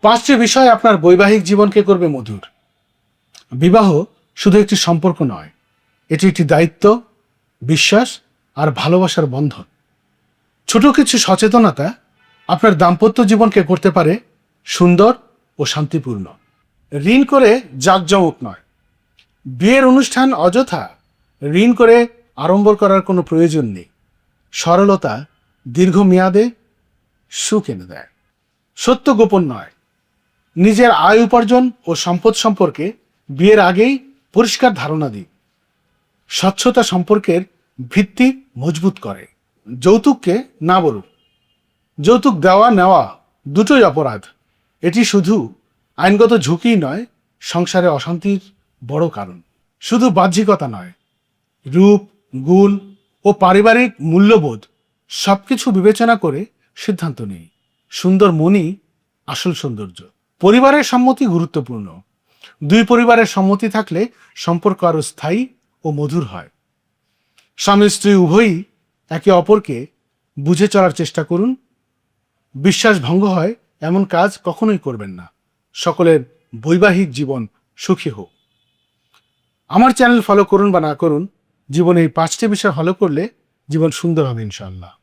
পাঁচটি বিষয় আপনার বৈবাহিক জীবনকে করবে মধুর। বিবাহ শুধু একটি সম্পর্ক নয়, এটি একটি দায়িত্ব, বিশ্বাস আর ভালোবাসার বন্ধন। ছোট কিছু সচেতনতা আপনার দাম্পত্য জীবনকে করতে পারে সুন্দর ও শান্তিপূর্ণ। ঋণ করে জাঁকজমক নয়। বিয়ের অনুষ্ঠান অযথা ঋণ করে আড়ম্বর করার কোনো প্রয়োজন নেই। সরলতা দীর্ঘমেয়াদে সুখ এনে দেয়। সত্য গোপন নয়। নিজের আয় উপার্জন ও সম্পদ সম্পর্কে বিয়ের আগেই পরিষ্কার ধারণা দিন। স্বচ্ছতা সম্পর্কের ভিত্তি মজবুত করে। যৌতুককে না বলুন। যৌতুক দেওয়া নেওয়া দুটোই অপরাধ। এটি শুধু আইনগত ঝুঁকিই নয়, সংসারে অশান্তির বড় কারণ। শুধু বাহ্যিকতা নয়, রূপ, গুণ ও পারিবারিক মূল্যবোধ সবকিছু বিবেচনা করে সিদ্ধান্ত নেই। সুন্দর মনই আসল সৌন্দর্য। পরিবারের সম্মতি গুরুত্বপূর্ণ। দুই পরিবারের সম্মতি থাকলে সম্পর্ক আরো স্থায়ী ও মধুর হয়। স্বামী স্ত্রী উভয়ই একে অপরকে বুঝে চলার চেষ্টা করুন। বিশ্বাস ভঙ্গ হয় এমন কাজ কখনোই করবেন না। সকলের বৈবাহিক জীবন সুখী হোক। আমার চ্যানেল ফলো করুন বা না করুন, জীবনে এই পাঁচটি বিষয় ফলো করলে জীবন সুন্দর হবে ইনশাআল্লাহ।